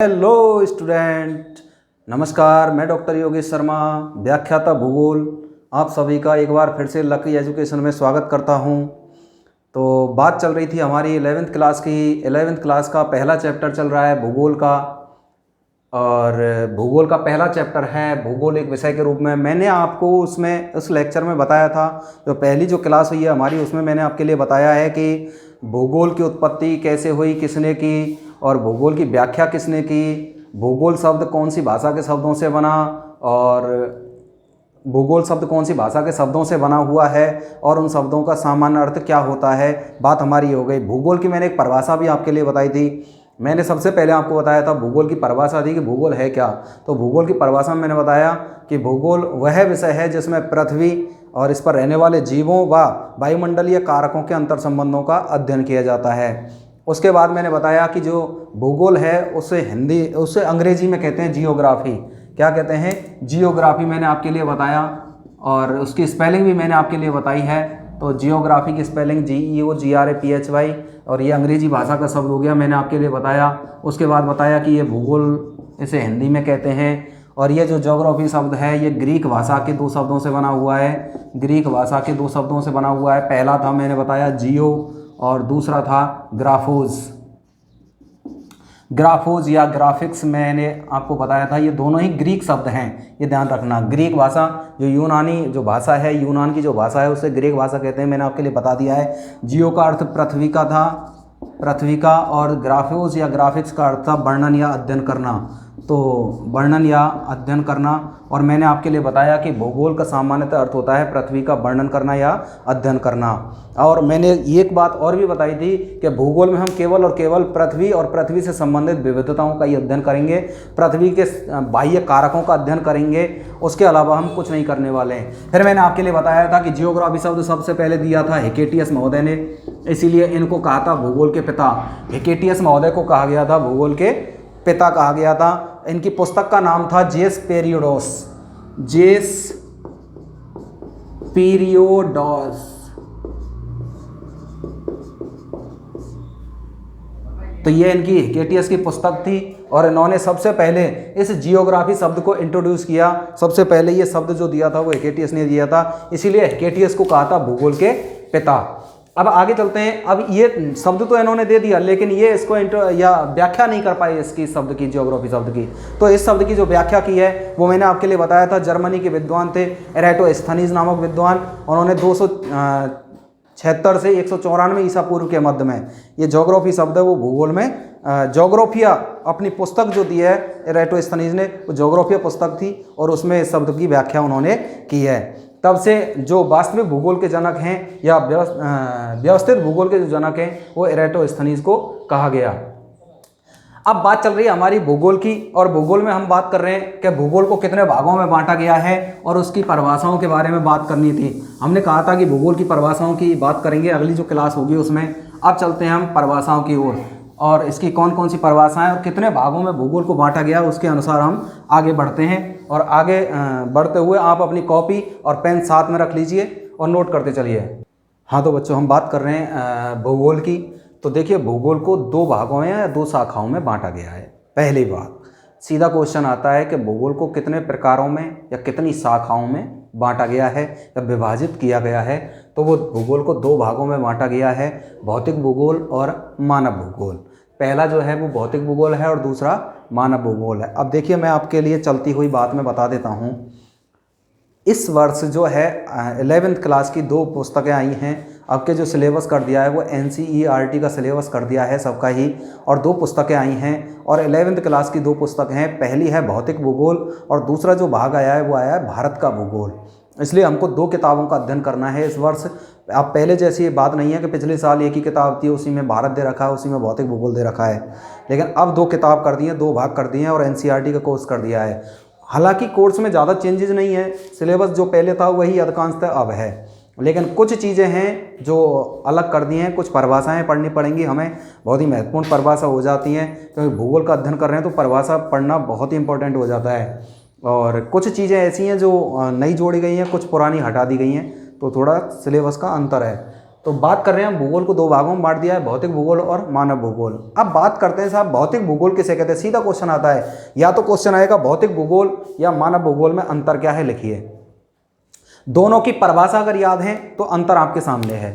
Hello student, नमस्कार। मैं doctor Yogesh Sharma, व्याख्याता भूगोल, आप सभी का एक बार फिर से लकी एजुकेशन में स्वागत करता हूं। तो बात चल रही थी हमारी 11वीं क्लास की। 11वीं क्लास का पहला चैप्टर चल रहा है भूगोल का, और भूगोल का पहला चैप्टर है भूगोल एक विषय के रूप में। मैंने आपको उसमें उस लेक्चर में बताया था, जो पहली जो क्लास हुई है हमारी, उसमें मैंने आपके लिए बताया है कि भूगोल की उत्पत्ति कैसे हुई, किसने की, और भूगोल की व्याख्या किसने की, भूगोल शब्द कौन सी भाषा के शब्दों से बना, और भूगोल शब्द कौन सी भाषा के शब्दों से बना हुआ है, और उन शब्दों का सामान्य अर्थ क्या होता है। बात हमारी हो गई। भूगोल की मैंने एक परिभाषा भी आपके लिए बताई थी। मैंने सबसे पहले आपको बताया था भूगोल की परिभाषा थी कि भूगोल है क्या। तो भूगोल की परिभाषा में मैंने बताया कि भूगोल वह विषय है जिसमें पृथ्वी और इस पर रहने वाले जीवों व वायुमंडलीय कारकों के अंतर संबंधों का अध्ययन किया जाता है। उसके बाद मैंने बताया कि जो भूगोल है उसे अंग्रेजी में कहते हैं जियोग्राफी। क्या कहते हैं? जियोग्राफी मैंने आपके लिए बताया, और उसकी स्पेलिंग भी मैंने आपके लिए बताई है। तो जियोग्राफी की स्पेलिंग GEOGRAPHY, और ये अंग्रेजी भाषा का शब्द हो गया, मैंने आपके लिए बताया। उसके बाद बताया कि ये भूगोल इसे हिंदी में कहते हैं। और ये जो ज्योग्राफी शब्द है ये ग्रीक भाषा के दो शब्दों से बना हुआ है। ग्रीक भाषा के दो शब्दों से बना हुआ है। पहला था मैंने बताया जियो, और दूसरा था ग्राफोज। ग्राफोज या ग्राफिक्स मैंने आपको बताया था, ये दोनों ही ग्रीक शब्द हैं, ये ध्यान रखना। ग्रीक भाषा जो यूनानी जो भाषा है, यूनान की जो भाषा है उसे ग्रीक भाषा कहते हैं, मैंने आपके लिए बता दिया है। जियो का अर्थ पृथ्वी का था, पृथ्वी का, और ग्राफोज या ग्राफिक्स का अर्थ था वर्णन या अध्ययन करना। तो वर्णन या अध्ययन करना। और मैंने आपके लिए बताया कि भूगोल का सामान्यतः अर्थ होता है पृथ्वी का वर्णन करना या अध्ययन करना। और मैंने एक बात और भी बताई थी कि भूगोल में हम केवल और केवल पृथ्वी और पृथ्वी से संबंधित विविधताओं का ही अध्ययन करेंगे, पृथ्वी के बाह्य कारकों का अध्ययन करेंगे, उसके अलावा हम कुछ नहीं करने वाले हैं। फिर मैंने आपके लिए बताया था कि जियोग्राफी शब्द सबसे पहले दिया था हिकेटियस महोदय ने, इसीलिए इनको कहा था भूगोल के पिता। हिकेटियस महोदय को कहा गया था भूगोल के पिता कहा गया था। इनकी पुस्तक का नाम था जेस पेरियोडोस। जेस पीरियोडोस। तो ये इनकी हिकेटियस की पुस्तक थी, और इन्होंने सबसे पहले इस जियोग्राफी शब्द को इंट्रोड्यूस किया। सबसे पहले ये शब्द जो दिया था वो हिकेटियस ने दिया था, इसीलिए हिकेटियस को कहा था भूगोल के पिता। अब आगे चलते हैं। अब ये शब्द तो इन्होंने दे दिया, लेकिन ये इसको या व्याख्या नहीं कर पाए इसकी शब्द की, जियोग्राफी शब्द की। तो इस शब्द की जो व्याख्या की है वो मैंने आपके लिए बताया था। जर्मनी के विद्वान थे एराटोस्थनीज नामक विद्वान, उन्होंने 276 से 194 ईसा पूर्व के मध्य में ये ज्योग्राफी शब्द है वो भूगोल में ज्योग्राफिया अपनी पुस्तक जो दी है एराटोस्थनीज ने, वो ज्योग्राफिया पुस्तक थी, और उसमें इस शब्द की व्याख्या उन्होंने की है। तब से जो वास्तविक भूगोल के जनक हैं या व्यवस्थित भूगोल के जो जनक हैं वो एराटोस्थनीज को कहा गया। अब बात चल रही है हमारी भूगोल की, और भूगोल में हम बात कर रहे हैं कि भूगोल को कितने भागों में बांटा गया है, और उसकी परिभाषाओं के बारे में बात करनी थी। हमने कहा था कि भूगोल की परिभाषाओं की बात करेंगे अगली जो क्लास होगी उसमें। अब चलते हैं हम परिभाषाओं की ओर, और इसकी कौन कौन सी परिभाषाएं और कितने भागों में भूगोल को बांटा गया उसके अनुसार हम आगे बढ़ते हैं। और आगे बढ़ते हुए आप अपनी कॉपी और पेन साथ में रख लीजिए और नोट करते चलिए। हाँ तो बच्चों, हम बात कर रहे हैं भूगोल की। तो देखिए, भूगोल को दो भागों में या दो शाखाओं में बांटा गया है। पहली बात, सीधा क्वेश्चन आता है कि भूगोल को कितने प्रकारों में या कितनी शाखाओं में बांटा गया है या विभाजित किया गया है। तो वो भूगोल को दो भागों में बांटा गया है, भौतिक भूगोल और मानव भूगोल। पहला जो है वो भौतिक भूगोल है और दूसरा मानव भूगोल है। अब देखिए, मैं आपके लिए चलती हुई बात में बता देता हूँ। इस वर्ष जो है 11वीं क्लास की दो पुस्तकें आई हैं। अब के जो सिलेबस कर दिया है वो NCERT का सिलेबस कर दिया है सबका ही, और दो पुस्तकें आई हैं, और 11वीं क्लास की दो पुस्तक हैं। पहली है भौतिक भूगोल, और दूसरा जो भाग आया है वो आया है भारत का भूगोल। इसलिए हमको दो किताबों का अध्ययन करना है इस वर्ष। अब पहले जैसी ये बात नहीं है कि पिछले साल एक ही किताब थी, उसी में भारत दे रखा है, उसी में भौतिक भूगोल दे रखा है। लेकिन अब दो किताब कर दी हैं, दो भाग कर दिए हैं, और NCERT का कोर्स कर दिया है। हालांकि कोर्स में ज़्यादा चेंजेस नहीं है, सिलेबस जो पहले था वही अधिकांशतः अब है, लेकिन कुछ चीज़ें हैं जो अलग कर दी हैं। कुछ परिभाषाएं पढ़नी पड़ेंगी हमें, बहुत ही महत्वपूर्ण परिभाषा हो जाती हैं, क्योंकि भूगोल का अध्ययन कर रहे हैं तो परिभाषा पढ़ना बहुत ही इंपॉर्टेंट हो जाता है। और कुछ चीज़ें ऐसी हैं जो नई जोड़ी गई हैं, कुछ पुरानी हटा दी गई हैं, तो थोड़ा सिलेबस का अंतर है। तो बात कर रहे हैं हम भूगोल को दो भागों में बांट दिया है, भौतिक भूगोल और मानव भूगोल। अब बात करते हैं साहब भौतिक भूगोल किसे कहते हैं। सीधा क्वेश्चन आता है, या तो क्वेश्चन आएगा भौतिक भूगोल या मानव भूगोल में अंतर क्या है लिखिए। दोनों की परिभाषा अगर याद है तो अंतर आपके सामने है,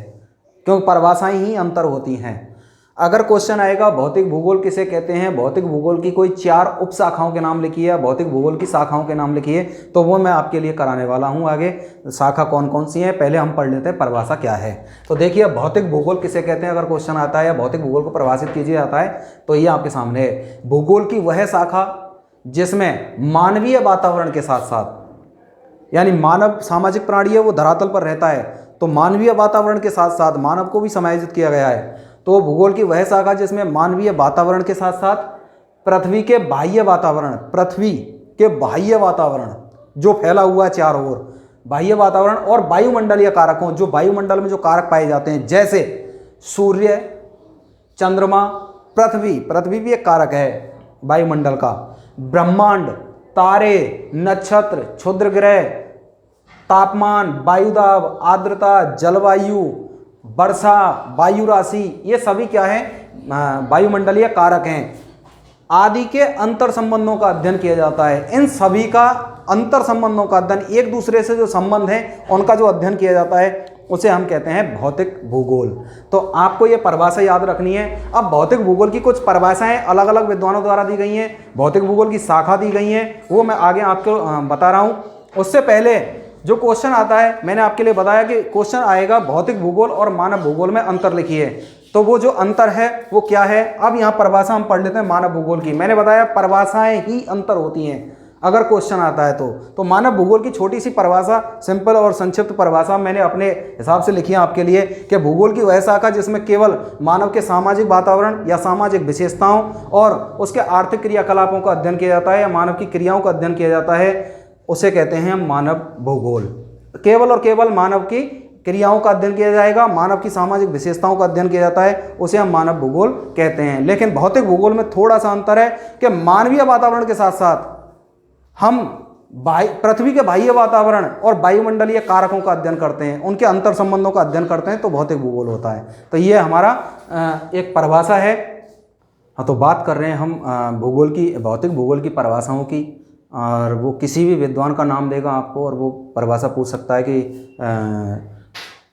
क्योंकि परिभाषाएं ही अंतर होती हैं। अगर क्वेश्चन आएगा भौतिक भूगोल किसे कहते हैं, भौतिक भूगोल की कोई 4 उप शाखाओं के नाम लिखिए या भौतिक भूगोल की शाखाओं के नाम लिखिए, तो वो मैं आपके लिए कराने वाला हूं। आगे शाखा कौन कौन सी है, पहले हम पढ़ लेते हैं परिभाषा क्या है। तो देखिए भौतिक भूगोल किसे कहते हैं, अगर क्वेश्चन आता है या भौतिक भूगोल को परिभाषित कीजिए आता है तो ये आपके सामने है। भूगोल की वह शाखा जिसमें मानवीय वातावरण के साथ साथ, यानी मानव सामाजिक प्राणी है, वो धरातल पर रहता है, तो मानवीय वातावरण के साथ साथ मानव को भी समायोजित किया गया है। तो भूगोल की वह शाखा जिसमें मानवीय वातावरण के साथ साथ पृथ्वी के बाह्य वातावरण जो फैला हुआ है चारों ओर, बाह्य वातावरण और वायुमंडलीय कारकों, जो वायुमंडल में जो कारक पाए जाते हैं, जैसे सूर्य, चंद्रमा, पृथ्वी भी एक कारक है वायुमंडल का, ब्रह्मांड, तारे, नक्षत्र, क्षुद्र ग्रह, तापमान, वायुदाब, आर्द्रता, जलवायु, वर्षा, वायु राशि, ये सभी क्या है, वायुमंडलीय कारक हैं। आदि के अंतर संबंधों का अध्ययन किया जाता है। इन सभी का अंतर संबंधों का अध्ययन, एक दूसरे से जो संबंध है उनका जो अध्ययन किया जाता है उसे हम कहते हैं भौतिक भूगोल। तो आपको ये परिभाषा याद रखनी है। अब भौतिक भूगोल की कुछ परिभाषाएं अलग अलग विद्वानों द्वारा दी गई हैं, भौतिक भूगोल की शाखा दी गई हैं, वो मैं आगे आपको बता रहा हूँ। उससे पहले जो क्वेश्चन आता है, मैंने आपके लिए बताया कि क्वेश्चन आएगा भौतिक भूगोल और मानव भूगोल में अंतर लिखिए, तो वो जो अंतर है वो क्या है। अब यहाँ परिभाषा हम पढ़ लेते हैं मानव भूगोल की। मैंने बताया परिभाषाएं ही अंतर होती हैं अगर क्वेश्चन आता है तो मानव भूगोल की छोटी सी परिभाषा, सिंपल और संक्षिप्त परिभाषा मैंने अपने हिसाब से लिखी है आपके लिए कि भूगोल की वह शाखा जिसमें केवल मानव के सामाजिक वातावरण या सामाजिक विशेषताओं और उसके आर्थिक क्रियाकलापों का अध्ययन किया जाता है या मानव की क्रियाओं का अध्ययन किया जाता है, उसे कहते हैं मानव भूगोल। केवल और केवल मानव की क्रियाओं का अध्ययन किया जाएगा, मानव की सामाजिक विशेषताओं का अध्ययन किया जाता है, उसे हम मानव भूगोल कहते हैं। लेकिन भौतिक भूगोल में थोड़ा सा अंतर है कि मानवीय वातावरण के साथ साथ हम पृथ्वी के बाह्य वातावरण और वायुमंडलीय कारकों का अध्ययन करते हैं, उनके अंतर संबंधों का अध्ययन करते हैं, तो भौतिक भूगोल होता है। तो ये हमारा एक परिभाषा है। हाँ, तो बात कर रहे हैं हम भौतिक भूगोल की परिभाषाओं की, और वो किसी भी विद्वान का नाम देगा आपको और वो परिभाषा पूछ सकता है कि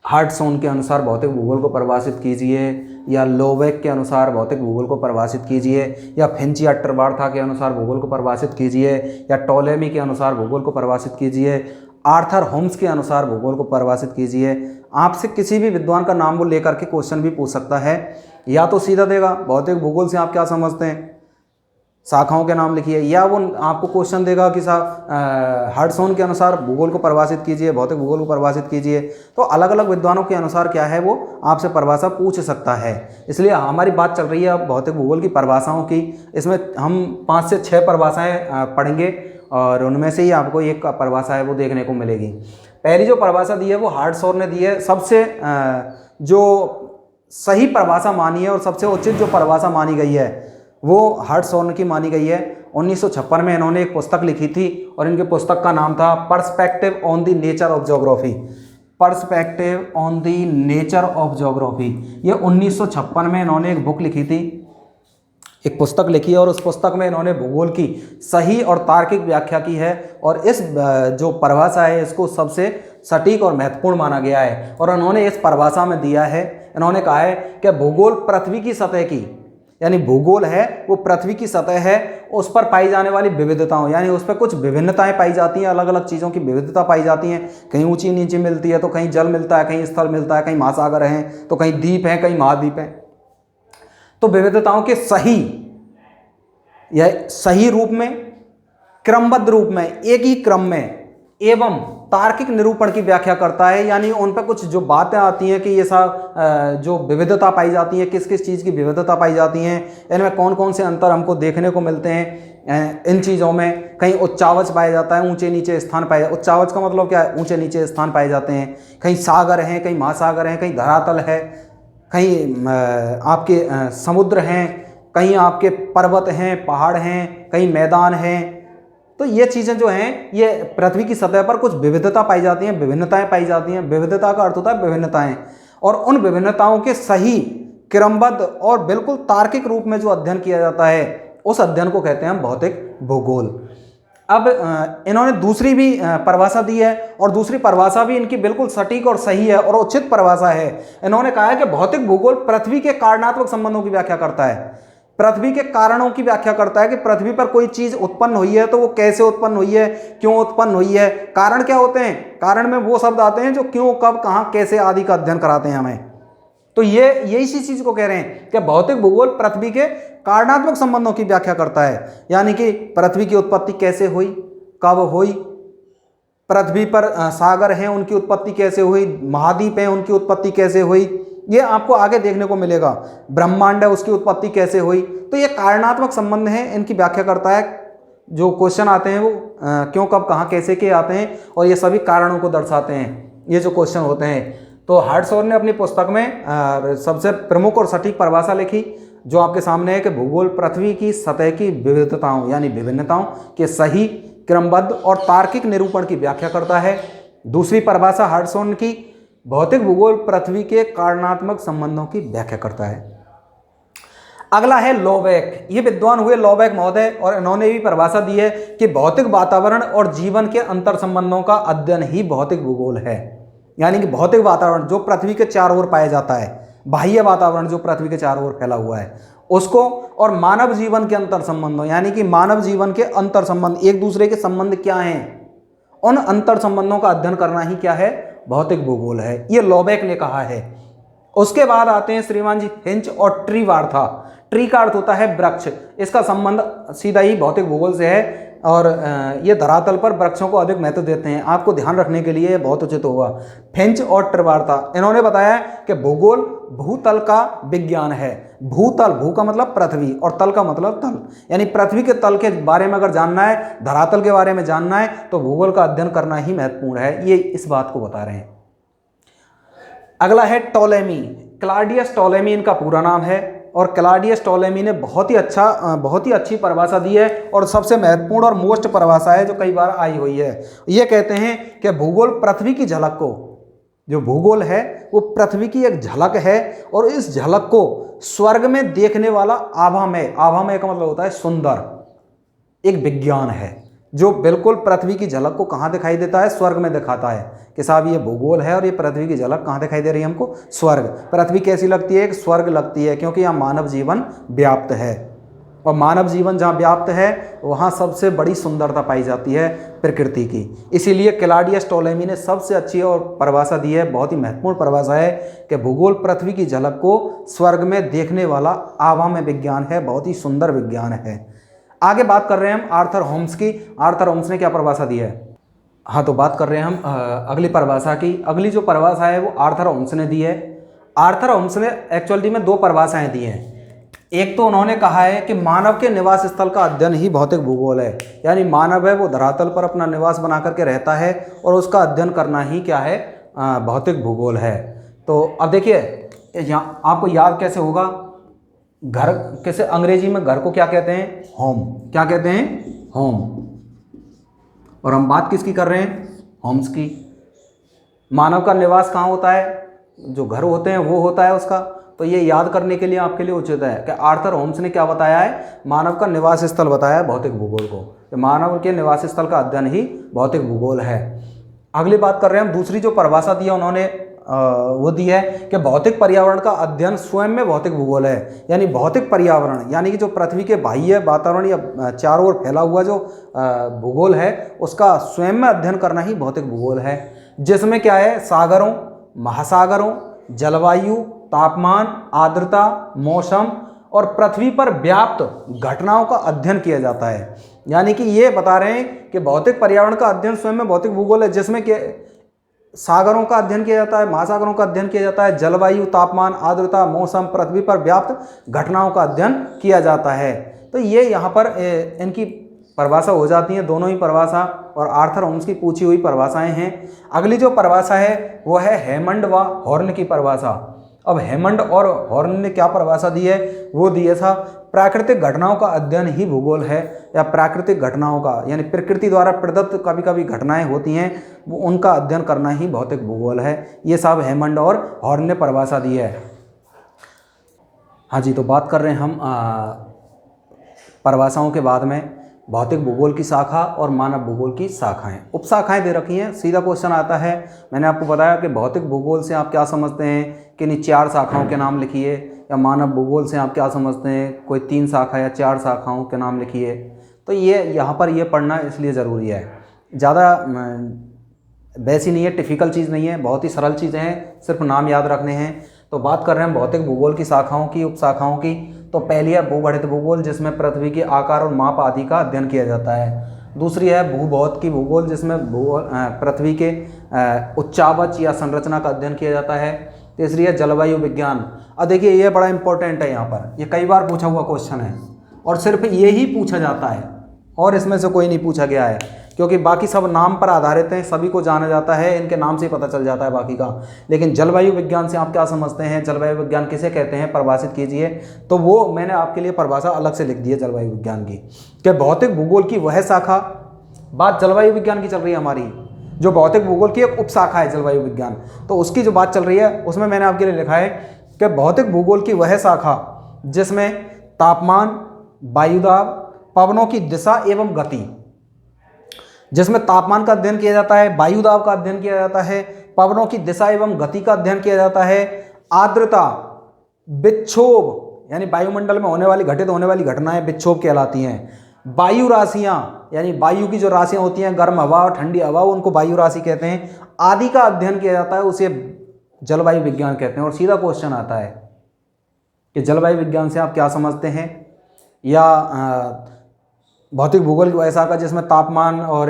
हार्टसोन के अनुसार भौतिक भूगोल को परिभाषित कीजिए, या लोवेक के अनुसार भौतिक भूगोल को परिभाषित कीजिए, या फिंची अट्टरबार्था के अनुसार भूगोल को परिभाषित कीजिए, या टोलेमी के अनुसार भूगोल को परिभाषित कीजिए, आर्थर होम्स के अनुसार भूगोल को परिभाषित कीजिए। आपसे किसी भी विद्वान का नाम वो लेकर के क्वेश्चन भी पूछ सकता है, या तो सीधा देगा भौतिक भूगोल से आप क्या समझते हैं, शाखाओं के नाम लिखिए, या वो आपको क्वेश्चन देगा कि साहब हार्टसोन के अनुसार भूगोल को परिभाषित कीजिए, भौतिक भूगोल को परिभाषित कीजिए। तो अलग अलग विद्वानों के अनुसार क्या है वो आपसे परिभाषा पूछ सकता है। इसलिए हमारी बात चल रही है अब भौतिक भूगोल की परिभाषाओं की। इसमें हम 5 से 6 परिभाषाएं पढ़ेंगे और उनमें से ही आपको एक परिभाषा है वो देखने को मिलेगी। पहली जो परिभाषा दी है वो हार्टसोन ने दी है। सबसे जो सही परिभाषा मानी है और सबसे उचित जो परिभाषा मानी गई है वो हार्टसोन की मानी गई है। 1956 में इन्होंने एक पुस्तक लिखी थी और इनके पुस्तक का नाम था perspective on the nature of geography. Perspective on the nature of geography, ये 1956 में इन्होंने एक बुक लिखी थी, एक पुस्तक लिखी है, और उस पुस्तक में इन्होंने भूगोल की सही और तार्किक व्याख्या की है। और इस जो परिभाषा है इसको सबसे सटीक और महत्वपूर्ण माना गया है। और उन्होंने इस परिभाषा में दिया है, इन्होंने कहा है कि भूगोल पृथ्वी की सतह की, यानी भूगोल है वो पृथ्वी की सतह है, उस पर पाई जाने वाली विविधताओं, यानी उस पर कुछ विभिन्नताएं पाई जाती हैं, अलग अलग चीज़ों की विविधता पाई जाती हैं। कहीं ऊंची नीची मिलती है तो कहीं जल मिलता है, कहीं स्थल मिलता है, कहीं महासागर हैं तो कहीं द्वीप हैं, कहीं महाद्वीप हैं। तो विविधताओं के सही रूप में, क्रमबद्ध रूप में, एक ही क्रम में एवं तार्किक निरूपण की व्याख्या करता है। यानी उन पर कुछ जो बातें आती हैं कि ये सब जो विविधता पाई जाती है, किस किस चीज़ की विविधता पाई जाती हैं, इनमें कौन कौन से अंतर हमको देखने को मिलते हैं इन चीज़ों में। कहीं उच्चावच पाया जाता है, ऊंचे नीचे स्थान पाए, उच्चावच का मतलब क्या है, ऊंचे नीचे स्थान पाए जाते हैं। कहीं सागर हैं, कहीं महासागर हैं, कहीं धरातल है, कहीं आपके समुद्र हैं, कहीं आपके पर्वत हैं, पहाड़ हैं, कहीं मैदान हैं। तो ये चीज़ें जो हैं ये पृथ्वी की सतह पर कुछ विविधता पाई जाती हैं, विभिन्नताएं पाई जाती हैं। विविधता का अर्थ होता है विभिन्नताएं। और उन विभिन्नताओं के सही, क्रमबद्ध और बिल्कुल तार्किक रूप में जो अध्ययन किया जाता है उस अध्ययन को कहते हैं हम भौतिक भूगोल। अब इन्होंने दूसरी भी परिभाषा दी है और दूसरी परिभाषा भी इनकी बिल्कुल सटीक और सही है और उचित परिभाषा है। इन्होंने कहा है कि भौतिक भूगोल पृथ्वी के कारणात्मक संबंधों की व्याख्या करता है, पृथ्वी के कारणों की व्याख्या करता है कि पृथ्वी पर कोई चीज उत्पन्न हुई है तो वो कैसे उत्पन्न हुई है, क्यों उत्पन्न हुई है, कारण क्या होते हैं, कारण में वो शब्द आते हैं जो क्यों, कब, कहाँ, कैसे आदि का अध्ययन कराते हैं हमें। तो ये इसी चीज को कह रहे हैं कि भौतिक भूगोल पृथ्वी के कारणात्मक संबंधों की व्याख्या करता है, यानी कि पृथ्वी की उत्पत्ति कैसे हुई, कब हुई, पृथ्वी पर सागर हैं उनकी उत्पत्ति कैसे हुई, महाद्वीप हैं उनकी उत्पत्ति कैसे हुई, ये आपको आगे देखने को मिलेगा। ब्रह्मांड है उसकी उत्पत्ति कैसे हुई। तो ये कारणात्मक संबंध हैं, इनकी व्याख्या करता है। जो क्वेश्चन आते हैं वो क्यों, कब, कहाँ, कैसे के आते हैं और ये सभी कारणों को दर्शाते हैं ये जो क्वेश्चन होते हैं। तो हार्ट्सऑन ने अपनी पुस्तक में सबसे प्रमुख और सटीक परिभाषा लिखी जो आपके सामने है कि भूगोल पृथ्वी की सतह की विविधताओं यानी विभिन्नताओं के सही, क्रमबद्ध और तार्किक निरूपण की व्याख्या करता है। दूसरी परिभाषा हार्ट्सऑन की, भौतिक भूगोल पृथ्वी के कारणात्मक संबंधों की व्याख्या करता है। अगला है लॉबेक। ये विद्वान हुए लॉबेक महोदय और इन्होंने भी परिभाषा दी है कि भौतिक वातावरण और जीवन के अंतर संबंधों का अध्ययन ही भौतिक भूगोल है। यानी कि भौतिक वातावरण जो पृथ्वी के चारों ओर पाया जाता है, बाह्य वातावरण जो पृथ्वी के चारों ओर फैला हुआ है उसको, और मानव जीवन के अंतर संबंधों यानी कि मानव जीवन के अंतर संबंध, एक दूसरे के संबंध क्या हैं, उन अंतर संबंधों का अध्ययन करना ही क्या है, भौतिक भूगोल है। ये लॉबेक ने कहा है। उसके बाद आते हैं श्रीमान जी फिंच और ट्रीवार्था। ट्री का अर्थ होता है वृक्ष, इसका संबंध सीधा ही भौतिक भूगोल से है और ये धरातल पर वृक्षों को अधिक महत्व देते हैं। आपको ध्यान रखने के लिए बहुत उचित होगा। फिंच और ट्रीवार्था इन्होंने बताया कि भूगोल भूतल का विज्ञान है। भूतल, भू का मतलब पृथ्वी और तल का मतलब तल, यानी पृथ्वी के तल के बारे में अगर जानना है, धरातल के बारे में जानना है तो भूगोल का अध्ययन करना ही महत्वपूर्ण है। ये इस बात को बता रहे हैं। अगला है टॉलेमी। क्लाउडियस टॉलेमी इनका पूरा नाम है और क्लाउडियस टॉलेमी ने बहुत ही अच्छी परिभाषा दी है और सबसे महत्वपूर्ण और मोस्ट परिभाषा है जो कई बार आई हुई है। ये कहते हैं कि भूगोल पृथ्वी की झलक को, जो भूगोल है वो पृथ्वी की एक झलक है और इस झलक को स्वर्ग में देखने वाला आभामय, आभामय का मतलब होता है सुंदर, एक विज्ञान है जो बिल्कुल पृथ्वी की झलक को कहाँ दिखाई देता है, स्वर्ग में दिखाता है कि साहब ये भूगोल है और ये पृथ्वी की झलक कहाँ दिखाई दे रही है हमको, स्वर्ग। पृथ्वी कैसी लगती है, एक स्वर्ग लगती है, क्योंकि यहाँ मानव जीवन व्याप्त है और मानव जीवन जहाँ व्याप्त है वहाँ सबसे बड़ी सुंदरता पाई जाती है प्रकृति की। इसीलिए क्लाउडियस टॉलेमी ने सबसे अच्छी और परिभाषा दी है, बहुत ही महत्वपूर्ण परिभाषा है कि भूगोल पृथ्वी की झलक को स्वर्ग में देखने वाला आभामय विज्ञान है, बहुत ही सुंदर विज्ञान है। आगे बात कर रहे हैं हम आर्थर होम्स की। आर्थर होम्स ने क्या परिभाषा दी है? हाँ, तो बात कर रहे हैं हम अगली परिभाषा की। अगली जो परिभाषा है वो आर्थर होम्स ने दी है। आर्थर होम्स ने एक्चुअली में दो परिभाषाएं दी हैं। एक तो उन्होंने कहा है कि मानव के निवास स्थल का अध्ययन ही भौतिक भूगोल है, यानी मानव है वो धरातल पर अपना निवास बना करके रहता है और उसका अध्ययन करना ही क्या है, भौतिक भूगोल है। तो अब देखिए यहाँ आपको याद कैसे होगा, घर कैसे, अंग्रेजी में घर को क्या कहते हैं, होम। क्या कहते हैं, होम। और हम बात किसकी कर रहे हैं, होम्स की। मानव का निवास कहाँ होता है, जो घर होते हैं वो होता है उसका। तो ये याद करने के लिए आपके लिए उचित है कि आर्थर होम्स ने क्या बताया है, मानव का निवास स्थल बताया है भौतिक भूगोल को, कि मानव के निवास स्थल का अध्ययन ही भौतिक भूगोल है। अगली बात कर रहे हैं हम, दूसरी जो परिभाषा दी है उन्होंने वो दी है कि भौतिक पर्यावरण का अध्ययन स्वयं में भौतिक भूगोल है। यानी भौतिक पर्यावरण यानी कि जो पृथ्वी के बाह्य वातावरण या चारों ओर फैला हुआ जो भूगोल है उसका स्वयं में अध्ययन करना ही भौतिक भूगोल है, जिसमें क्या है, सागरों, महासागरों, जलवायु, तापमान, आर्द्रता, मौसम और पृथ्वी पर व्याप्त घटनाओं का अध्ययन किया जाता है। यानी कि ये बता रहे हैं कि भौतिक पर्यावरण का अध्ययन स्वयं में भौतिक भूगोल है, जिसमें कि सागरों का अध्ययन किया जाता है, महासागरों का अध्ययन किया जाता है, जलवायु, तापमान, आर्द्रता, मौसम, पृथ्वी पर व्याप्त घटनाओं का अध्ययन किया जाता है। तो ये यहाँ पर इनकी परिभाषा हो जाती है, दोनों ही परिभाषा और आर्थर होम्स की पूछी हुई परिभाषाएं हैं। अगली जो परिभाषा है वो है हेमंड व हॉर्न की परिभाषा। अब हेमंड और हॉर्न ने क्या परिभाषा दी है, वो दिया था प्राकृतिक घटनाओं का अध्ययन ही भूगोल है, या प्राकृतिक घटनाओं का यानी प्रकृति द्वारा प्रदत्त कभी कभी घटनाएं होती हैं वो उनका अध्ययन करना ही भौतिक भूगोल है। ये सब हेमंड और हॉर्न ने परिभाषा दी है। हाँ जी, तो बात कर रहे हैं हम परिभाषाओं के बाद में भौतिक भूगोल की शाखा और मानव भूगोल की शाखाएं, उपशाखाएं दे रखी हैं। सीधा क्वेश्चन आता है, मैंने आपको बताया कि भौतिक भूगोल से आप क्या समझते हैं कि नहीं 4 शाखाओं के नाम लिखिए, या मानव भूगोल से आप क्या समझते हैं कोई 3 शाखा या 4 शाखाओं के नाम लिखिए। तो ये यहाँ पर ये पढ़ना इसलिए ज़रूरी है, ज़्यादा वैसी नहीं है, टिपिकल चीज़ नहीं है, बहुत ही सरल चीज़ें हैं, सिर्फ नाम याद रखने हैं। तो बात कर रहे हैं भौतिक भूगोल की शाखाओं की, उपशाखाओं की। तो पहली है भूगणित भूगोल, जिसमें पृथ्वी के आकार और माप आदि का अध्ययन किया जाता है। दूसरी है भूभौतिकी भूगोल, जिसमें पृथ्वी के उच्चावच या संरचना का अध्ययन किया जाता है। तीसरी है जलवायु विज्ञान। अब देखिए ये बड़ा इंपॉर्टेंट है, यहाँ पर ये कई बार पूछा हुआ क्वेश्चन है और सिर्फ ये ही पूछा जाता है और इसमें से कोई नहीं पूछा गया है, क्योंकि बाकी सब नाम पर आधारित हैं, सभी को जाना जाता है, इनके नाम से ही पता चल जाता है बाकी का। लेकिन जलवायु विज्ञान से आप क्या समझते हैं, जलवायु विज्ञान किसे कहते हैं, परिभाषित कीजिए। तो वो मैंने आपके लिए परिभाषा अलग से लिख दी है जलवायु विज्ञान की, कि भौतिक भूगोल की वह शाखा, बात जलवायु विज्ञान की चल रही है हमारी, जो भौतिक भूगोल की एक उपशाखा है जलवायु विज्ञान, तो उसकी जो बात चल रही है उसमें मैंने आपके लिए लिखा है कि भौतिक भूगोल की वह शाखा जिसमें तापमान, वायुदाब, पवनों की दिशा एवं गति, जिसमें तापमान का अध्ययन किया जाता है, वायुदाब का अध्ययन किया जाता है, पवनों की दिशा एवं गति का अध्ययन किया जाता है, आर्द्रता, विक्षोभ यानी वायुमंडल में होने वाली घटित होने वाली घटनाएं विक्षोभ कहलाती हैं, वायु राशियां यानी वायु की जो राशियां होती हैं, गर्म हवा और ठंडी हवा, उनको वायु राशि कहते हैं, आदि का अध्ययन किया जाता है, उसे जलवायु विज्ञान कहते हैं। और सीधा क्वेश्चन आता है कि जलवायु विज्ञान से आप क्या समझते हैं, या भौतिक भूगोल की ऐसा का जिसमें तापमान और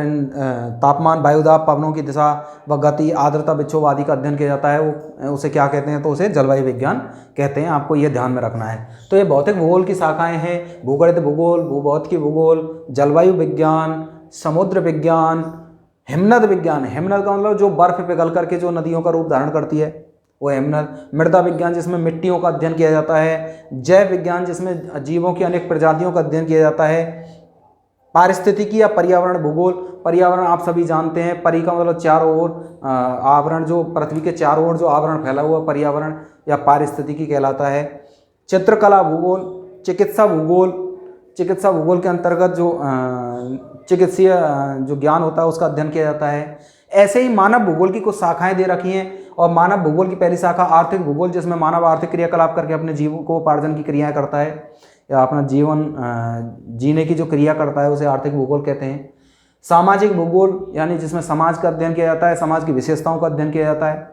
तापमान, वायुदाब, पवनों की दिशा व गति, आर्द्रता, विक्षोभ आदि का अध्ययन किया जाता है, वो उसे क्या कहते हैं, तो उसे जलवायु विज्ञान कहते हैं। आपको ये ध्यान में रखना है। तो ये भौतिक भूगोल की शाखाएं हैं, भूगणित भूगोल, भूभौतिकी भूगोल, जलवायु विज्ञान, समुद्र विज्ञान, हिमनद विज्ञान। हिमनद का मतलब जो बर्फ पिघल करके जो नदियों का रूप धारण करती है वो हिमनद। मृदा विज्ञान, जिसमें मिट्टियों का अध्ययन किया जाता है। जैव विज्ञान, जिसमें जीवों की अनेक प्रजातियों का अध्ययन किया जाता है। पारिस्थितिकी या पर्यावरण भूगोल, पर्यावरण आप सभी जानते हैं, परि का मतलब चारों ओर आवरण, जो पृथ्वी के चारों ओर जो आवरण फैला हुआ पर्यावरण या पारिस्थितिकी कहलाता है। चित्रकला भूगोल, चिकित्सा भूगोल, चिकित्सा भूगोल के अंतर्गत जो चिकित्सीय जो ज्ञान होता है उसका अध्ययन किया जाता है। ऐसे ही मानव भूगोल की कुछ शाखाएं दे रखी हैं, और मानव भूगोल की पहली शाखा आर्थिक भूगोल, जिसमें मानव आर्थिक क्रियाकलाप करके अपने जीवकोपार्जन की क्रियाएं करता है, या अपना जीवन जीने की जो क्रिया करता है उसे आर्थिक भूगोल कहते हैं। सामाजिक भूगोल यानी जिसमें समाज का अध्ययन किया जाता है, समाज की विशेषताओं का अध्ययन किया जाता है,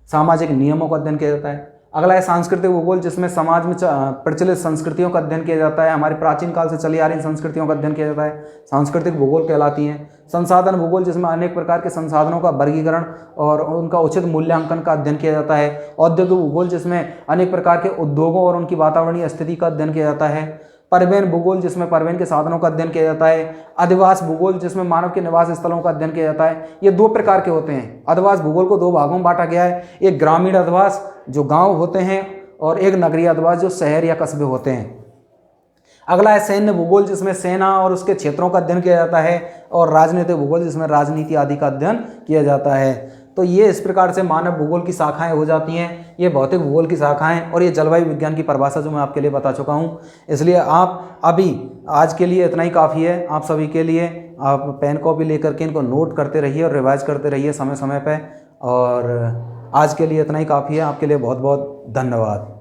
सामाजिक नियमों का अध्ययन किया जाता है। अगला है सांस्कृतिक भूगोल, जिसमें समाज में प्रचलित संस्कृतियों का अध्ययन किया जाता है, हमारे प्राचीन काल से चली आ रही संस्कृतियों का अध्ययन किया जाता है, सांस्कृतिक भूगोल कहलाती हैं। संसाधन भूगोल, जिसमें अनेक प्रकार के संसाधनों का वर्गीकरण और उनका उचित मूल्यांकन का अध्ययन किया जाता है। औद्योगिक भूगोल, जिसमें अनेक प्रकार के उद्योगों और उनकी वातावरणीय स्थिति का अध्ययन किया जाता है। परिवहन भूगोल, जिसमें परिवहन के साधनों का अध्ययन किया जाता है। अधिवास भूगोल, जिसमें मानव के निवास स्थलों का अध्ययन किया जाता है। ये 2 प्रकार के होते हैं। अधिवास भूगोल को 2 भागों में बांटा गया है, एक ग्रामीण अधिवास जो गांव होते हैं, और एक नगरीय अधिवास जो शहर या कस्बे होते हैं। अगला है सैन्य भूगोल, जिसमें सेना और उसके क्षेत्रों का अध्ययन किया जाता है, और राजनीतिक भूगोल, जिसमें राजनीति आदि का अध्ययन किया जाता है। तो ये इस प्रकार से मानव भूगोल की शाखाएं हो जाती हैं, ये भौतिक भूगोल की शाखाएं, और ये जलवायु विज्ञान की परिभाषा जो मैं आपके लिए बता चुका हूँ। इसलिए आप अभी आज के लिए इतना ही काफ़ी है आप सभी के लिए। आप पेन कॉपी लेकर के इनको नोट करते रहिए और रिवाइज करते रहिए समय समय पर, और आज के लिए इतना ही काफ़ी है। आपके लिए बहुत बहुत धन्यवाद।